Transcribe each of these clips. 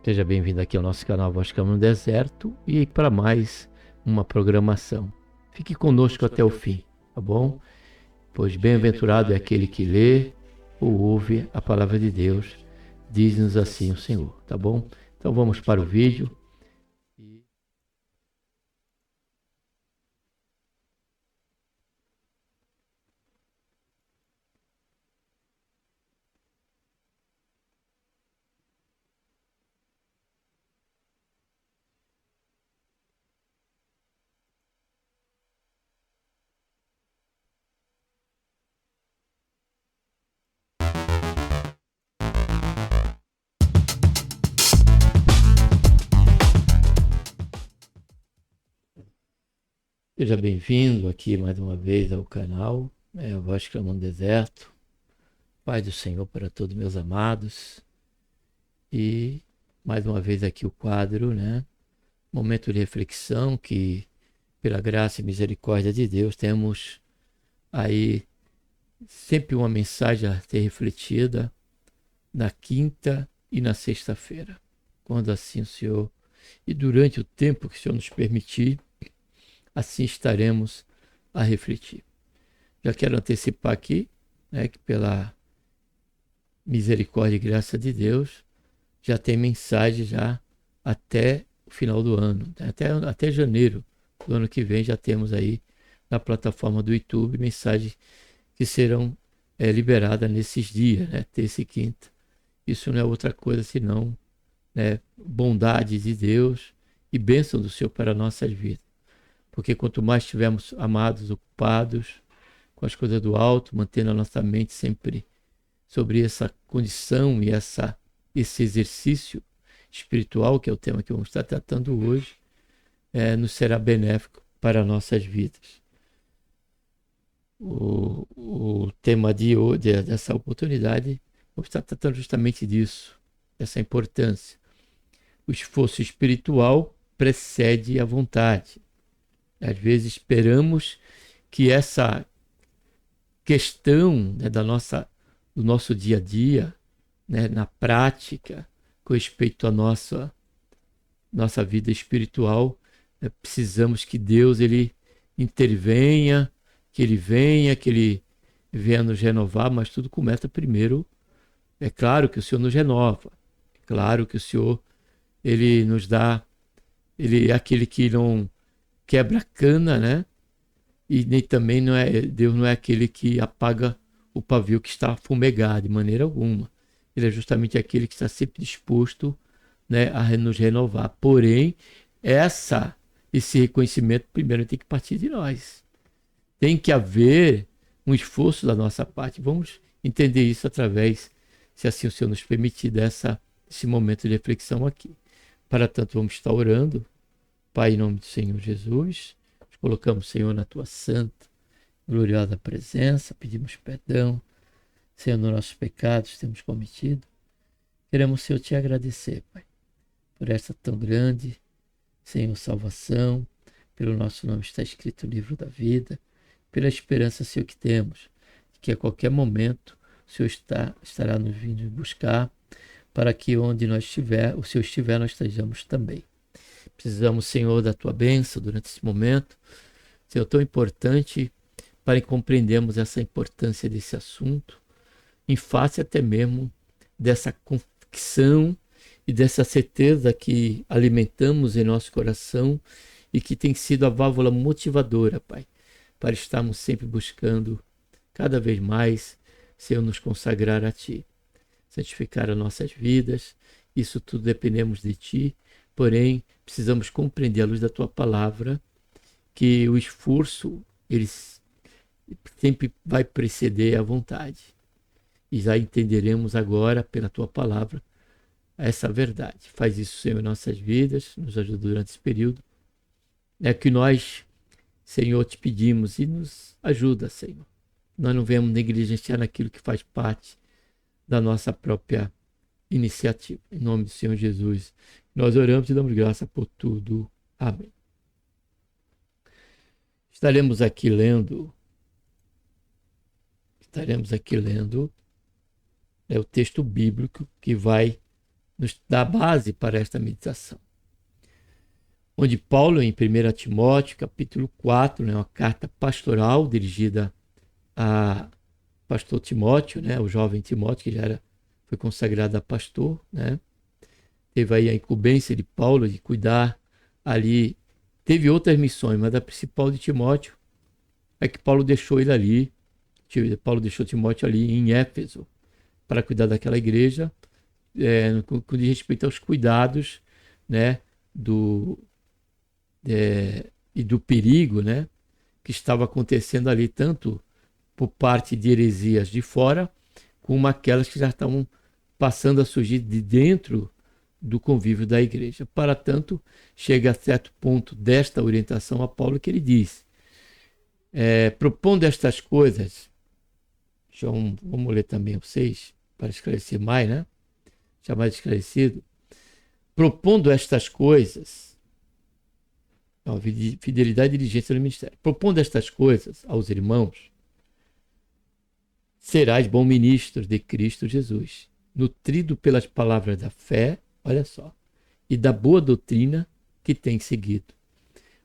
Seja bem-vindo aqui ao nosso canal Voz Caminho no Deserto e para mais uma programação. Fique conosco até o fim, tá bom? Pois bem-aventurado é aquele que lê ou ouve a palavra de Deus, diz-nos assim o Senhor, tá bom? Então vamos para o vídeo. Seja bem-vindo aqui mais uma vez ao canal, a Voz Clamando Deserto. Pai do Senhor para todos meus amados. E mais uma vez aqui o quadro, né? Momento de reflexão que, pela graça e misericórdia de Deus, temos aí sempre uma mensagem a ser refletida na quinta e na sexta-feira, quando assim o Senhor, e durante o tempo que o Senhor nos permitir, assim estaremos a refletir. Já quero antecipar aqui, né, que pela misericórdia e graça de Deus, já tem mensagem já até o final do ano, né? até janeiro do ano que vem já temos aí na plataforma do YouTube mensagens que serão liberadas nesses dias, né, terça e quinta. Isso não é outra coisa senão, né, bondade de Deus e bênção do Senhor para nossas vidas. Porque quanto mais estivermos amados, ocupados com as coisas do alto, mantendo a nossa mente sempre sobre essa condição e esse exercício espiritual, que é o tema que vamos estar tratando hoje, nos será benéfico para nossas vidas. O tema de hoje, dessa oportunidade, vamos estar tratando justamente disso, dessa importância. O esforço espiritual precede a vontade. Às vezes esperamos que essa questão, né, do nosso dia a dia, né, na prática, com respeito à nossa vida espiritual, precisamos que Deus ele intervenha, que ele venha nos renovar, mas tudo começa primeiro. É claro que o Senhor nos renova, é claro que o Senhor ele nos dá, ele é aquele que não quebra a cana, né? E nem também Deus não é aquele que apaga o pavio que está fumegado, de maneira alguma. Ele é justamente aquele que está sempre disposto, né, a nos renovar. Porém, esse reconhecimento primeiro tem que partir de nós. Tem que haver um esforço da nossa parte. Vamos entender isso através, se assim o Senhor nos permitir, esse momento de reflexão aqui. Para tanto, vamos estar orando. Pai, em nome do Senhor Jesus, nos colocamos, Senhor, na tua santa, gloriosa presença, pedimos perdão, Senhor, nos nossos pecados temos cometido. Queremos, Senhor, te agradecer, Pai, por essa tão grande, Senhor, salvação, pelo nosso nome está escrito no livro da vida, pela esperança, Senhor, que temos, que a qualquer momento o Senhor estará nos vindo buscar, para que onde nós estiver, o Senhor estiver, nós estejamos também. Precisamos, Senhor, da tua bênção durante esse momento, Senhor, tão importante para compreendermos essa importância desse assunto, em face até mesmo dessa convicção e dessa certeza que alimentamos em nosso coração e que tem sido a válvula motivadora, Pai, para estarmos sempre buscando cada vez mais, Senhor, nos consagrar a Ti, santificar as nossas vidas. Isso tudo dependemos de Ti, porém precisamos compreender à luz da Tua palavra que o esforço ele sempre vai preceder a vontade. E já entenderemos agora, pela Tua palavra, essa verdade. Faz isso, Senhor, em nossas vidas, nos ajuda durante esse período. É que nós, Senhor, te pedimos e nos ajuda, Senhor. Nós não vamos negligenciar naquilo que faz parte da nossa própria iniciativa. Em nome do Senhor Jesus, nós oramos e damos graça por tudo. Amém. Estaremos aqui lendo É o texto bíblico que vai nos dar base para esta meditação. Onde Paulo, em 1 Timóteo, capítulo 4, uma carta pastoral dirigida a pastor Timóteo, o jovem Timóteo, que foi consagrado a pastor, teve aí a incumbência de Paulo de cuidar ali. Teve outras missões, mas a principal de Timóteo é que Paulo deixou ele ali. Paulo deixou Timóteo ali em Éfeso para cuidar daquela igreja, com respeito aos cuidados, e do perigo, que estava acontecendo ali, tanto por parte de heresias de fora, como aquelas que já estavam passando a surgir de dentro do convívio da igreja. Para tanto, chega a certo ponto desta orientação a Paulo que ele diz, propondo estas coisas, vamos ler também o 6, para esclarecer mais, já mais esclarecido, propondo estas coisas, fidelidade e diligência no ministério, propondo estas coisas aos irmãos, serás bom ministro de Cristo Jesus, nutrido pelas palavras da fé, olha só, e da boa doutrina que tem seguido.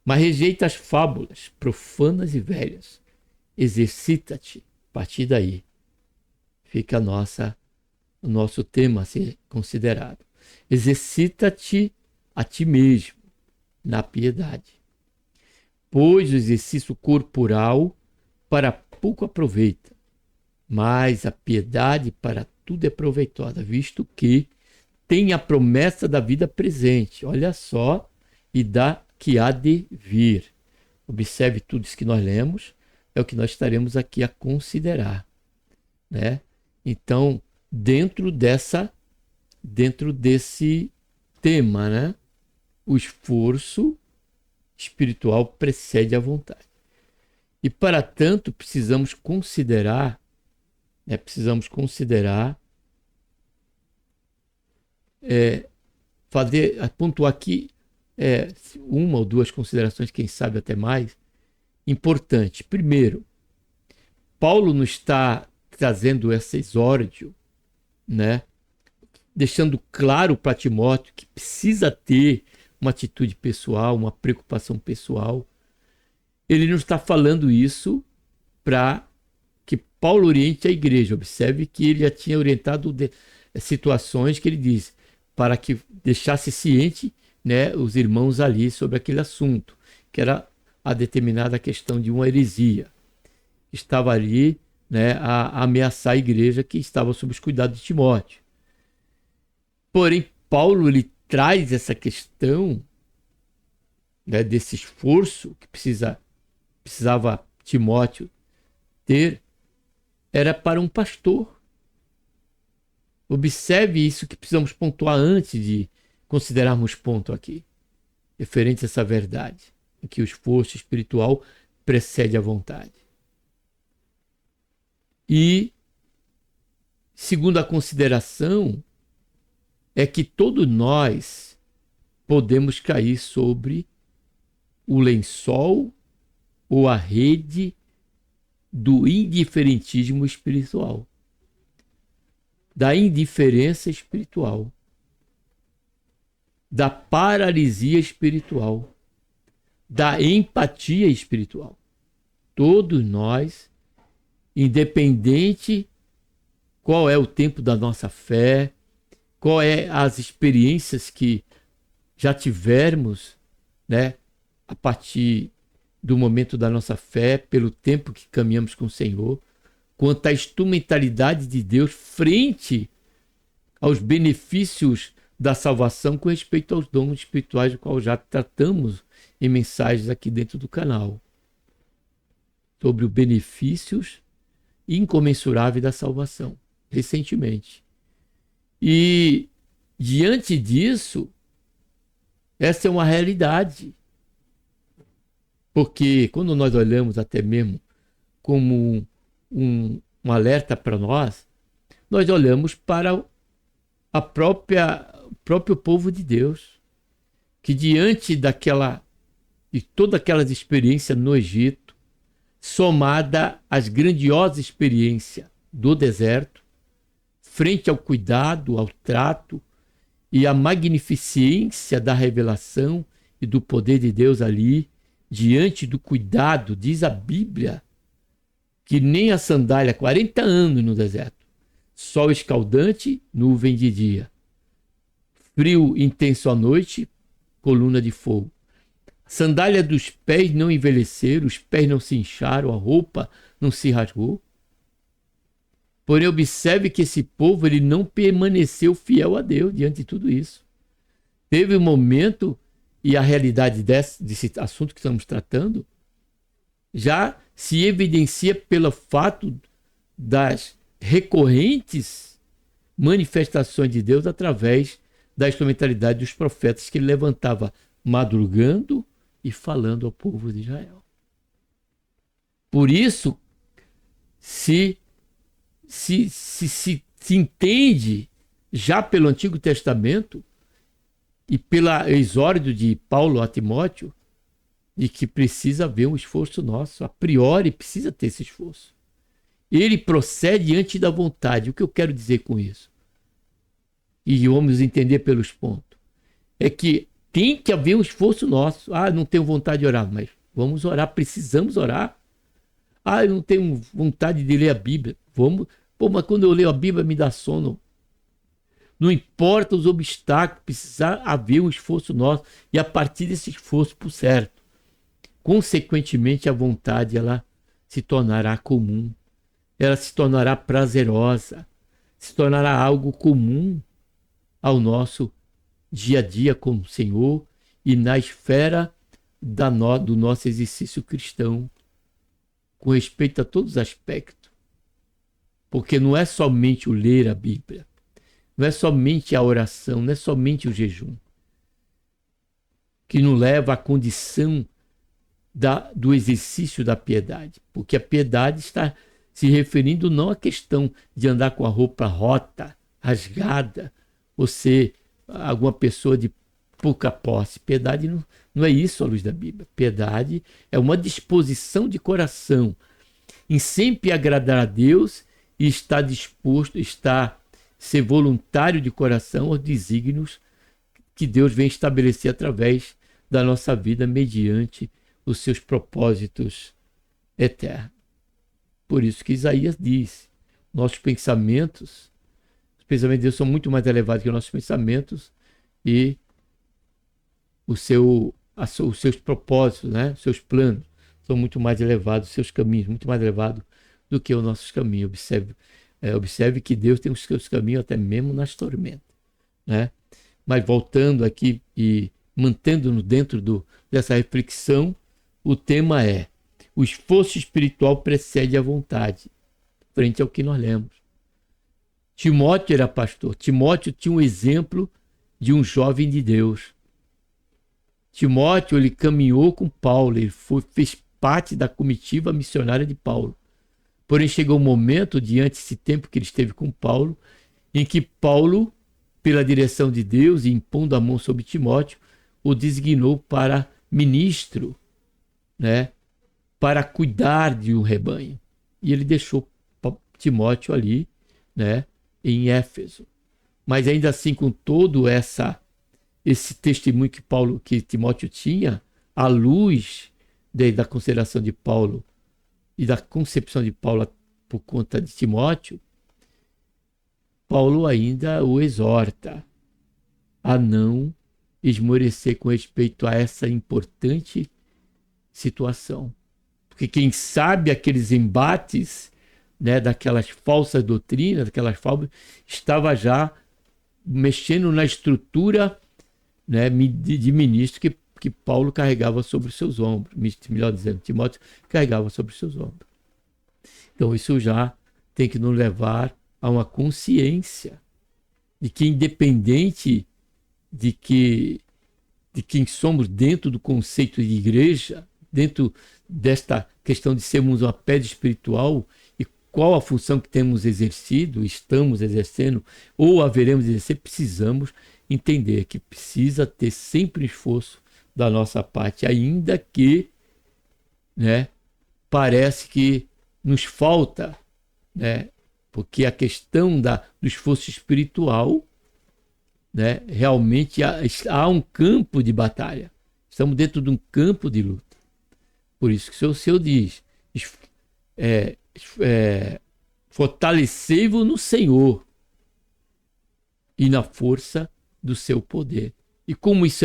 Mas rejeita as fábulas profanas e velhas. Exercita-te. A partir daí fica o nosso tema a ser considerado. Exercita-te a ti mesmo na piedade. Pois o exercício corporal para pouco aproveita, mas a piedade para tudo é proveitosa, visto que tem a promessa da vida presente, olha só, e da que há de vir. Observe tudo isso que nós lemos, é o que nós estaremos aqui a considerar, Então, dentro desse tema, o esforço espiritual precede a vontade. E, para tanto, precisamos considerar, pontuar aqui uma ou duas considerações, quem sabe até mais, importantes. Primeiro, Paulo nos está trazendo esse exórdio, deixando claro para Timóteo que precisa ter uma atitude pessoal, uma preocupação pessoal. Ele não está falando isso para que Paulo oriente a igreja. Observe que ele já tinha orientado situações que ele diz para que deixasse ciente, os irmãos ali sobre aquele assunto, que era a determinada questão de uma heresia. Estava ali a ameaçar a igreja que estava sob os cuidados de Timóteo. Porém, Paulo ele traz essa questão desse esforço que precisava Timóteo ter, era para um pastor. Observe isso que precisamos pontuar antes de considerarmos ponto aqui, referente a essa verdade, que o esforço espiritual precede a vontade. E, segundo a consideração, é que todos nós podemos cair sobre o lençol ou a rede do indiferentismo espiritual, da indiferença espiritual, da paralisia espiritual, da empatia espiritual. Todos nós, independente qual é o tempo da nossa fé, qual é as experiências que já tivermos, a partir do momento da nossa fé, pelo tempo que caminhamos com o Senhor, quanto à instrumentalidade de Deus frente aos benefícios da salvação com respeito aos dons espirituais, do qual já tratamos em mensagens aqui dentro do canal, sobre os benefícios incomensuráveis da salvação, recentemente. E, diante disso, essa é uma realidade. Porque quando nós olhamos até mesmo como um alerta para nós olhamos para o próprio povo de Deus, que diante de todas aquelas experiências no Egito, somada às grandiosas experiências do deserto, frente ao cuidado, ao trato e à magnificência da revelação e do poder de Deus ali, diante do cuidado, diz a Bíblia, que nem a sandália, 40 anos no deserto, sol escaldante, nuvem de dia, frio intenso à noite, coluna de fogo. A sandália dos pés não envelheceram, os pés não se incharam, a roupa não se rasgou. Porém, observe que esse povo ele não permaneceu fiel a Deus diante de tudo isso. Teve um momento, e a realidade desse assunto que estamos tratando, já se evidencia pelo fato das recorrentes manifestações de Deus através da instrumentalidade dos profetas que ele levantava madrugando e falando ao povo de Israel. Por isso, se entende já pelo Antigo Testamento e pelo exórdio de Paulo a Timóteo, de que precisa haver um esforço nosso, a priori precisa ter esse esforço. Ele procede diante da vontade. O que eu quero dizer com isso? E vamos entender pelos pontos. É que tem que haver um esforço nosso. Ah, não tenho vontade de orar, mas vamos orar, precisamos orar. Ah, eu não tenho vontade de ler a Bíblia. Vamos. Pô, mas quando eu leio a Bíblia me dá sono. Não importa os obstáculos, precisa haver um esforço nosso. E a partir desse esforço, por certo, consequentemente a vontade ela se tornará comum. Ela se tornará prazerosa. Se tornará algo comum ao nosso dia a dia com o Senhor e na esfera do nosso exercício cristão, com respeito a todos os aspectos. Porque não é somente o ler a Bíblia, não é somente a oração, não é somente o jejum, que nos leva à condição do exercício da piedade. Porque a piedade está se referindo não à questão de andar com a roupa rota, rasgada, ou ser alguma pessoa de pouca posse. Piedade não é isso à luz da Bíblia. Piedade é uma disposição de coração em sempre agradar a Deus e estar disposto, ser voluntário de coração aos desígnios que Deus vem estabelecer através da nossa vida mediante os seus propósitos eternos. Por isso que Isaías diz, nossos pensamentos de Deus são muito mais elevados que os nossos pensamentos e os seus propósitos, né? Os seus planos são muito mais elevados, os seus caminhos muito mais elevados do que os nossos caminhos. Observe que Deus tem os seus caminhos até mesmo nas tormentas, né? Mas voltando aqui e mantendo-nos dentro dessa reflexão, o tema é: o esforço espiritual precede a vontade, frente ao que nós lemos. Timóteo era pastor. Timóteo tinha um exemplo de um jovem de Deus. Timóteo, ele caminhou com Paulo, ele fez parte da comitiva missionária de Paulo. Porém, chegou um momento, diante desse tempo que ele esteve com Paulo, em que Paulo, pela direção de Deus e impondo a mão sobre Timóteo, o designou para ministro, né, para cuidar de um rebanho. E ele deixou Timóteo ali, né, em Éfeso. Mas ainda assim, com todo esse testemunho que Timóteo tinha, à luz da consideração de Paulo e da concepção de Paulo por conta de Timóteo, Paulo ainda o exorta a não esmorecer com respeito a essa importante situação. Porque quem sabe aqueles embates, né, daquelas falsas doutrinas, daquelas fábulas, estava já mexendo na estrutura, né, de ministro que Paulo carregava sobre os seus ombros, melhor dizendo, Timóteo carregava sobre os seus ombros. Então isso já tem que nos levar a uma consciência de que, independente de quem somos dentro do conceito de igreja, dentro desta questão de sermos uma pedra espiritual e qual a função que temos exercido, estamos exercendo ou haveremos de exercer, precisamos entender que precisa ter sempre esforço da nossa parte, ainda que, né, parece que nos falta, né, Porque a questão do esforço espiritual, né, realmente há um campo de batalha. Estamos dentro de um campo de luta. Por isso que o Senhor diz, fortalecei-vos no Senhor e na força do seu poder. E como isso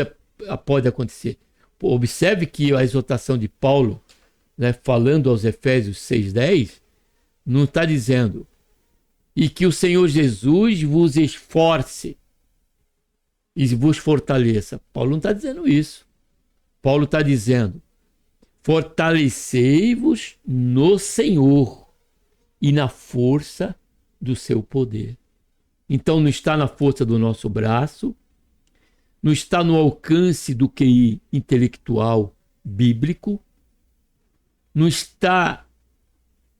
pode acontecer? Observe que a exortação de Paulo, né, falando aos Efésios 6,10, não está dizendo e que o Senhor Jesus vos esforce e vos fortaleça. Paulo não está dizendo isso. Paulo está dizendo, fortalecei-vos no Senhor e na força do seu poder. Então não está na força do nosso braço, não está no alcance do QI intelectual bíblico, não está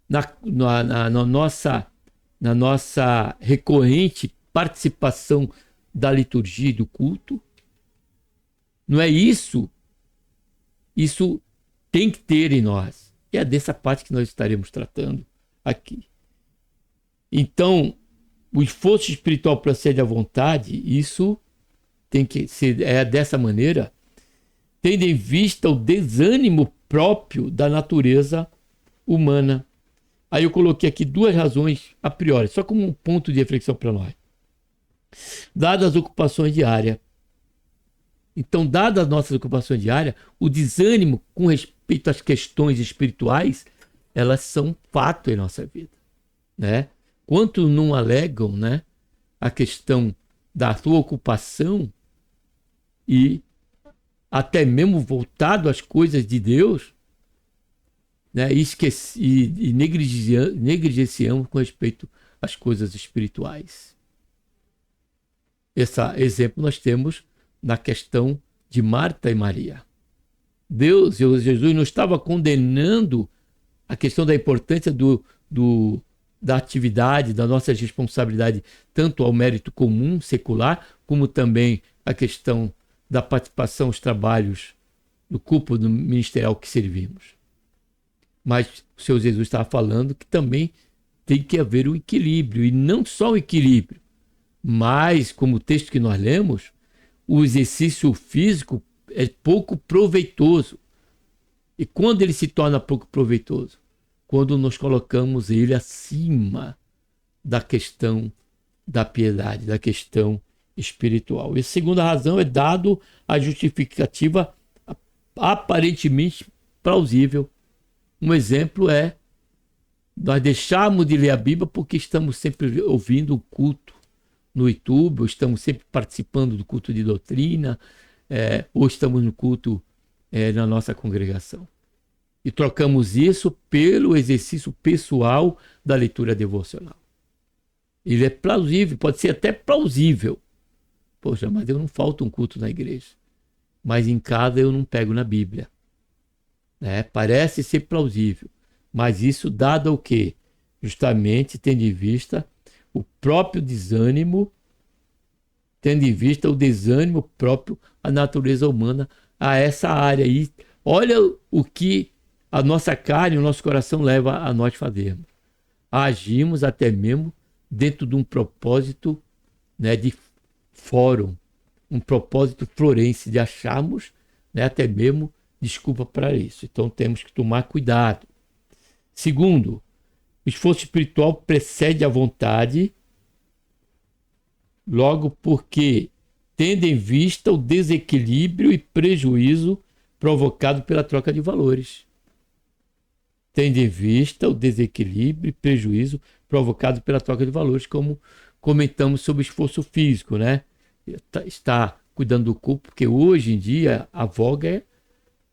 na nossa recorrente participação da liturgia e do culto. Não é isso. Isso tem que ter em nós. E é dessa parte que nós estaremos tratando aqui. Então, o esforço espiritual procede à vontade, isso tem que ser dessa maneira, tendo em vista o desânimo próprio da natureza humana. Aí eu coloquei aqui duas razões a priori, só como um ponto de reflexão para nós. Dadas as ocupações diárias. Então, dadas as nossas ocupações diárias, o desânimo com respeito às questões espirituais, elas são fato em nossa vida, né? Quantos não alegam, né, a questão da sua ocupação e até mesmo voltado às coisas de Deus, né, e negligenciamos com respeito às coisas espirituais. Esse exemplo nós temos na questão de Marta e Maria. Jesus não estava condenando a questão da importância da atividade, da nossa responsabilidade, tanto ao mérito comum, secular, como também a questão da participação aos trabalhos do corpo ministerial que servimos. Mas o Senhor Jesus estava falando que também tem que haver um equilíbrio, e não só o equilíbrio, mas, como o texto que nós lemos, o exercício físico é pouco proveitoso. E quando ele se torna pouco proveitoso? Quando nós colocamos ele acima da questão da piedade, da questão espiritual. E a segunda razão é dado a justificativa aparentemente plausível. Um exemplo é nós deixarmos de ler a Bíblia porque estamos sempre ouvindo o culto no YouTube, ou estamos sempre participando do culto de doutrina, ou estamos no culto na nossa congregação. E trocamos isso pelo exercício pessoal da leitura devocional. Ele é plausível, pode ser até plausível. Poxa, mas eu não falto um culto na igreja. Mas em casa eu não pego na Bíblia. Parece ser plausível. Mas isso dado ao quê? Justamente tendo em vista o próprio desânimo, tendo em vista o desânimo próprio à natureza humana, a essa área aí. Olha o que a nossa carne, o nosso coração leva a nós fazermos. Agimos até mesmo dentro de um propósito, né, de fórum, um propósito florense, de acharmos, né, até mesmo desculpa para isso. Então temos que tomar cuidado. Segundo, o esforço espiritual precede a vontade, logo porque tendo em vista o desequilíbrio e prejuízo provocado pela troca de valores. Tendo em vista o desequilíbrio e prejuízo provocado pela troca de valores, como comentamos sobre o esforço físico, né? Está cuidando do corpo, porque hoje em dia a voga é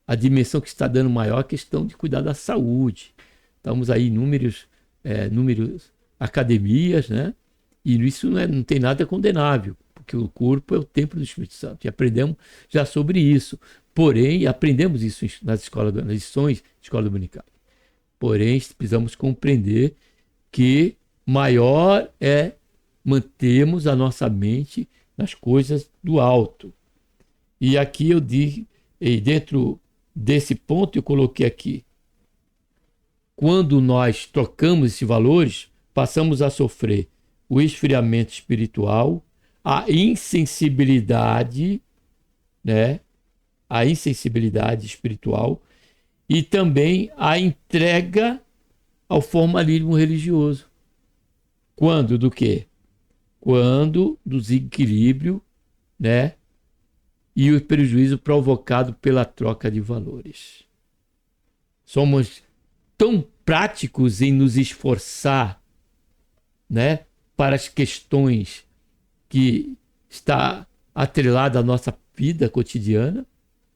a dimensão que está dando maior a questão de cuidar da saúde. Estamos aí em números academias, né? E isso não tem nada condenável, porque o corpo é o templo do Espírito Santo. E aprendemos já sobre isso. Porém, aprendemos isso nas lições de escola dominical. Porém, precisamos compreender que maior é mantermos a nossa mente nas coisas do alto. E aqui eu digo, e dentro desse ponto eu coloquei aqui, quando nós trocamos esses valores passamos a sofrer o esfriamento espiritual, a insensibilidade, né? A insensibilidade espiritual e também a entrega ao formalismo religioso. Quando do quê? Quando do desequilíbrio, né? E o prejuízo provocado pela troca de valores. Somos tão práticos em nos esforçar, né, para as questões que está atrelada à nossa vida cotidiana,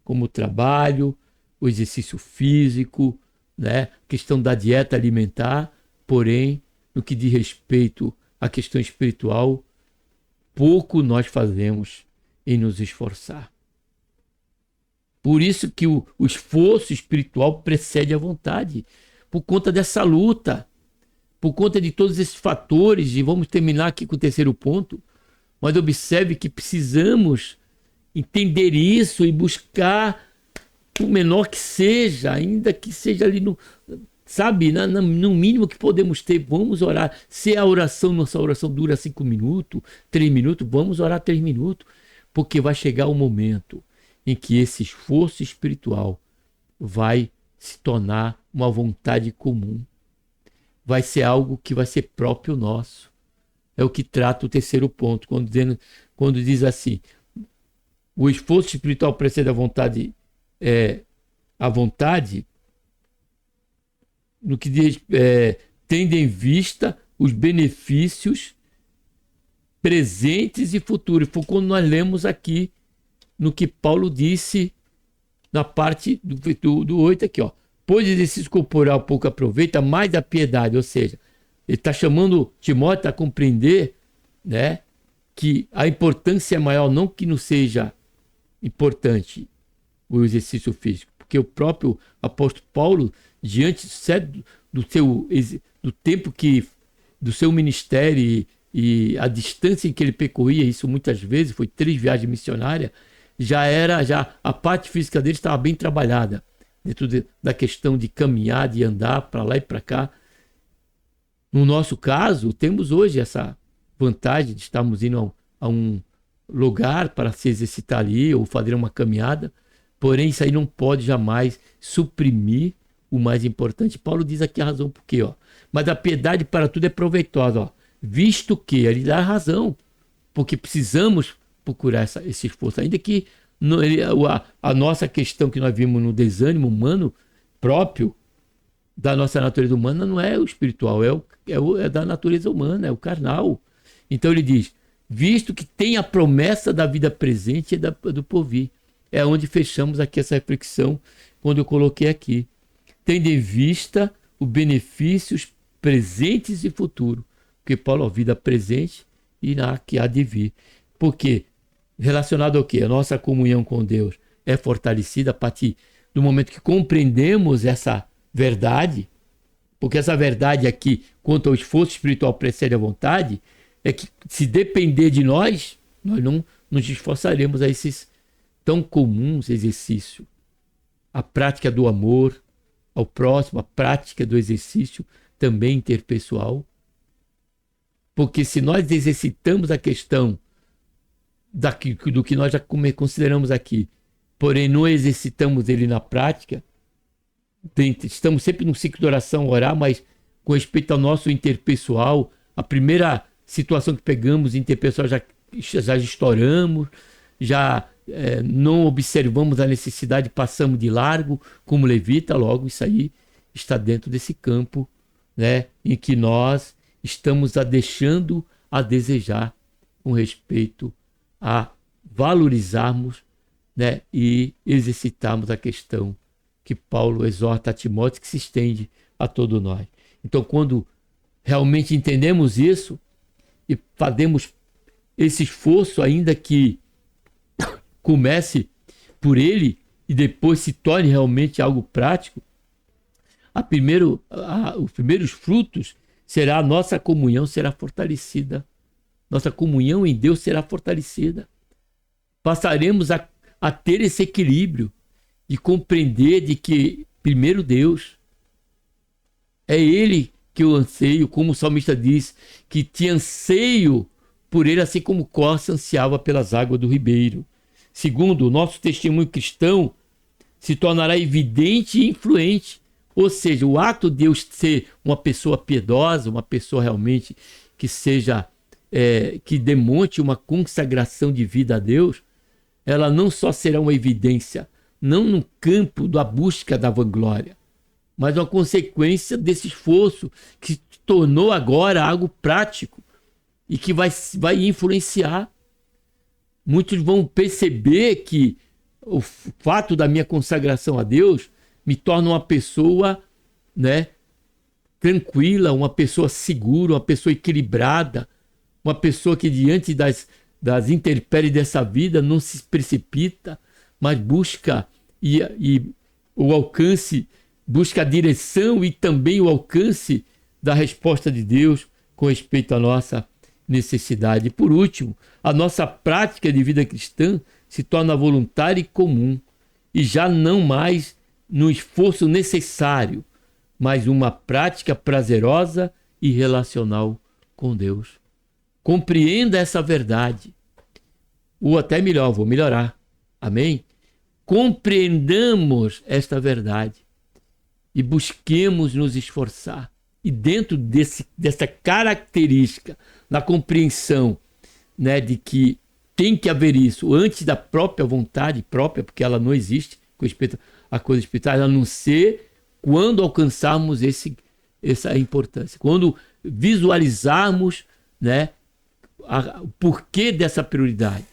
como o trabalho, o exercício físico, né, questão da dieta alimentar, porém, no que diz respeito à questão espiritual, pouco nós fazemos em nos esforçar. Por isso que o esforço espiritual precede a vontade, por conta dessa luta, por conta de todos esses fatores, e vamos terminar aqui com o terceiro ponto, mas observe que precisamos entender isso e buscar o menor que seja, ainda que seja ali no, sabe, no mínimo que podemos ter, vamos orar. Se a oração, nossa oração dura 5 minutos, 3 minutos, vamos orar 3 minutos, porque vai chegar o momento em que esse esforço espiritual vai se tornar uma vontade comum. Vai ser algo que vai ser próprio nosso. É o que trata o terceiro ponto, quando diz assim, o esforço espiritual precede a vontade, no que diz, tendo em vista os benefícios presentes e futuros. Foi quando nós lemos aqui, no que Paulo disse na parte do 8 aqui, ó. Pois exercício corporal pouco aproveita, mais a piedade. Ou seja, ele está chamando Timóteo a compreender, né, que a importância é maior, não que não seja importante o exercício físico, porque o próprio apóstolo Paulo, diante do tempo do seu ministério e a distância em que ele percorria, isso muitas vezes foi 3 viagens missionárias, já a parte física dele estava bem trabalhada, dentro da questão de caminhar, de andar para lá e para cá. No nosso caso, temos hoje essa vantagem de estarmos indo a um lugar para se exercitar ali ou fazer uma caminhada, porém isso aí não pode jamais suprimir o mais importante. Paulo diz aqui a razão por quê, ó. Mas a piedade para tudo é proveitosa, ó. Visto que ele dá a razão, porque precisamos procurar esse esforço, ainda que a nossa questão que nós vimos no desânimo humano próprio da nossa natureza humana não é o espiritual, é da natureza humana, é o carnal. Então ele diz, visto que tem a promessa da vida presente e do porvir. É onde fechamos aqui essa reflexão, quando eu coloquei aqui. Tendo em vista os benefícios presentes e futuros. Porque Paulo, a vida presente e na que há de vir. Porque, relacionado ao quê? A nossa comunhão com Deus é fortalecida a partir do momento que compreendemos essa verdade, porque essa verdade aqui, quanto ao esforço espiritual precede a vontade, é que se depender de nós não nos esforçaremos a esses tão comuns exercícios. A prática do amor ao próximo, a prática do exercício também interpessoal. Porque se nós exercitamos a questão do que nós já consideramos aqui, porém não exercitamos ele na prática, estamos sempre num ciclo de oração, orar, mas com respeito ao nosso interpessoal, a primeira situação que pegamos interpessoal já estouramos, já não observamos a necessidade, passamos de largo, como levita, logo isso aí está dentro desse campo, né, em que nós estamos deixando a desejar com respeito a valorizarmos, né, e exercitarmos a questão que Paulo exorta a Timóteo, que se estende a todos nós. Então, quando realmente entendemos isso e fazemos esse esforço, ainda que comece por ele e depois se torne realmente algo prático, os primeiros frutos será a nossa comunhão será fortalecida. Nossa comunhão em Deus será fortalecida. Passaremos a ter esse equilíbrio de compreender de que, primeiro, Deus, é Ele que eu anseio, como o salmista diz, que tinha anseio por ele, assim como Corça ansiava pelas águas do ribeiro. Segundo, o nosso testemunho cristão se tornará evidente e influente. Ou seja, o ato de eu ser uma pessoa piedosa, uma pessoa realmente que seja, que demonstre uma consagração de vida a Deus, ela não só será uma evidência, não no campo da busca da vanglória, mas uma consequência desse esforço que se tornou agora algo prático e que vai influenciar. Muitos vão perceber que o fato da minha consagração a Deus me torna uma pessoa, né, tranquila, uma pessoa segura, uma pessoa equilibrada, uma pessoa que diante das intempéries dessa vida não se precipita, mas busca e o alcance, busca a direção e também o alcance da resposta de Deus com respeito à nossa necessidade. E por último, a nossa prática de vida cristã se torna voluntária e comum, e já não mais no esforço necessário, mas uma prática prazerosa e relacional com Deus. Compreenda essa verdade. Ou até melhor, vou melhorar. Amém? Compreendamos esta verdade e busquemos nos esforçar. E dentro dessa característica, na compreensão, né, de que tem que haver isso antes da própria vontade própria, porque ela não existe com respeito a coisas espirituais, a não ser quando alcançarmos essa importância. Quando visualizarmos, né, o porquê dessa prioridade.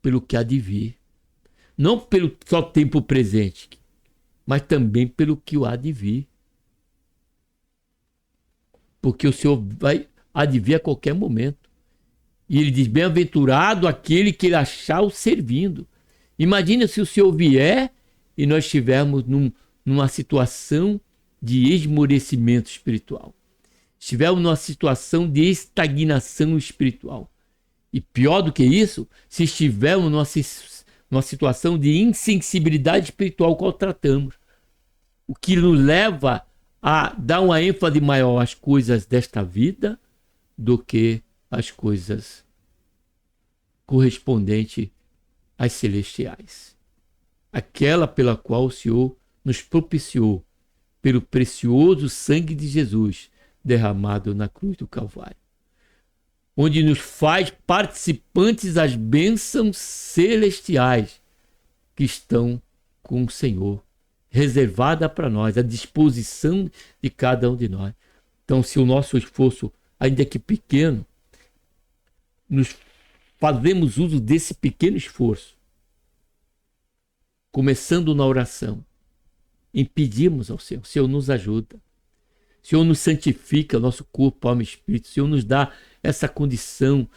Pelo que há de vir. Não pelo só tempo presente, mas também pelo que há de vir. Porque o Senhor há de vir a qualquer momento. E ele diz, bem-aventurado aquele que ele achar o servindo. Imagina se o Senhor vier e nós estivermos numa situação de esmorecimento espiritual. Estivermos numa situação de estagnação espiritual. E pior do que isso, se estivermos numa situação de insensibilidade espiritual qual tratamos. O que nos leva a dar uma ênfase maior às coisas desta vida do que às coisas correspondentes às celestiais. Aquela pela qual o Senhor nos propiciou pelo precioso sangue de Jesus derramado na cruz do Calvário, onde nos faz participantes das bênçãos celestiais que estão com o Senhor, reservada para nós, à disposição de cada um de nós. Então, se o nosso esforço, ainda que pequeno, nos fazemos uso desse pequeno esforço, começando na oração, impedimos ao Senhor, o Senhor nos ajuda, o Senhor nos santifica, nosso corpo, alma e espírito, o Senhor nos dá essa condição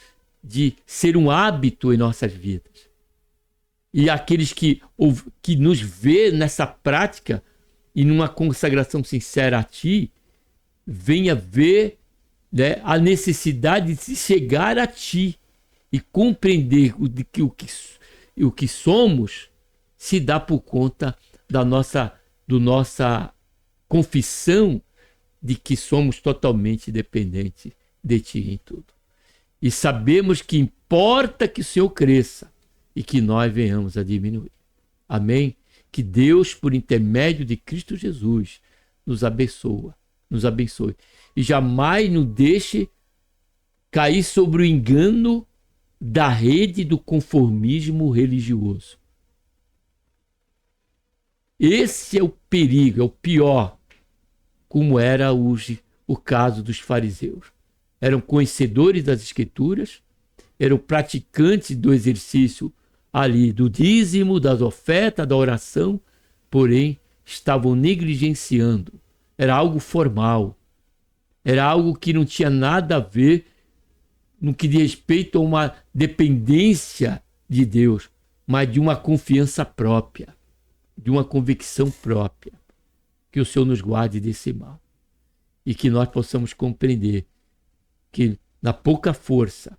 de ser um hábito em nossas vidas. E aqueles que nos vê nessa prática e numa consagração sincera a Ti, venha ver, né, a necessidade de chegar a Ti e compreender o que somos se dá por conta da nossa confissão de que somos totalmente dependentes de Ti em tudo. E sabemos que importa que o Senhor cresça e que nós venhamos a diminuir. Amém? Que Deus, por intermédio de Cristo Jesus, nos abençoe. E jamais nos deixe cair sobre o engano da rede do conformismo religioso. Esse é o perigo, é o pior, como era hoje o caso dos fariseus. Eram conhecedores das Escrituras, eram praticantes do exercício ali do dízimo, das ofertas, da oração, porém estavam negligenciando. Era algo formal, era algo que não tinha nada a ver no que diz respeito a uma dependência de Deus, mas de uma confiança própria, de uma convicção própria. Que o Senhor nos guarde desse mal e que nós possamos compreender que na pouca força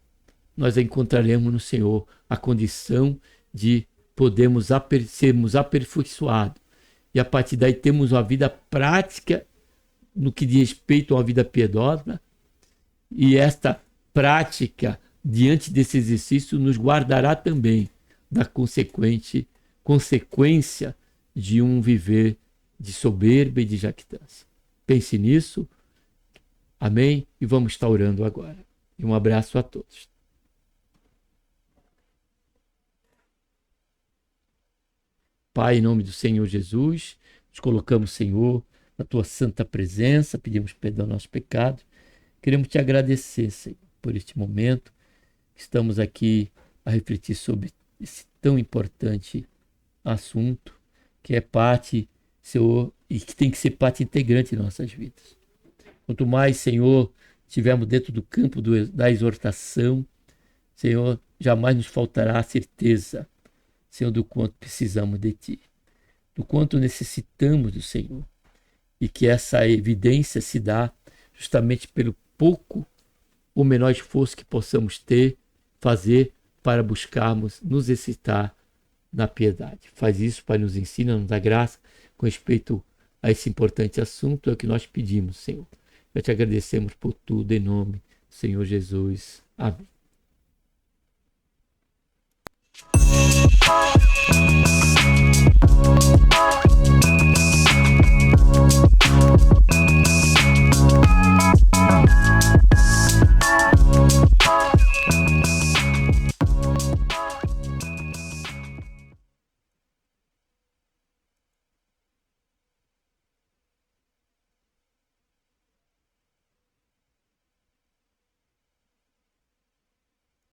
nós encontraremos no Senhor a condição de podermos sermos aperfeiçoados e a partir daí temos uma vida prática no que diz respeito a uma vida piedosa, e esta prática, diante desse exercício, nos guardará também da consequência de um viver de soberba e de jactância. Pense nisso. Amém? E vamos estar orando agora. E um abraço a todos. Pai, em nome do Senhor Jesus, nos colocamos, Senhor, na tua santa presença, pedimos perdão aos nossos pecados. Queremos te agradecer, Senhor, por este momento. Estamos aqui a refletir sobre esse tão importante assunto, que é parte, Senhor, e que tem que ser parte integrante de nossas vidas. Quanto mais, Senhor, estivermos dentro do campo da exortação, Senhor, jamais nos faltará a certeza, Senhor, do quanto precisamos de Ti, do quanto necessitamos do Senhor, e que essa evidência se dá justamente pelo pouco ou menor esforço que possamos fazer para buscarmos nos exercitar na piedade. Faz isso, Pai, nos ensina, nos dá graça com respeito a esse importante assunto, é o que nós pedimos, Senhor. Já te agradecemos por tudo, em nome do Senhor Jesus. Amém.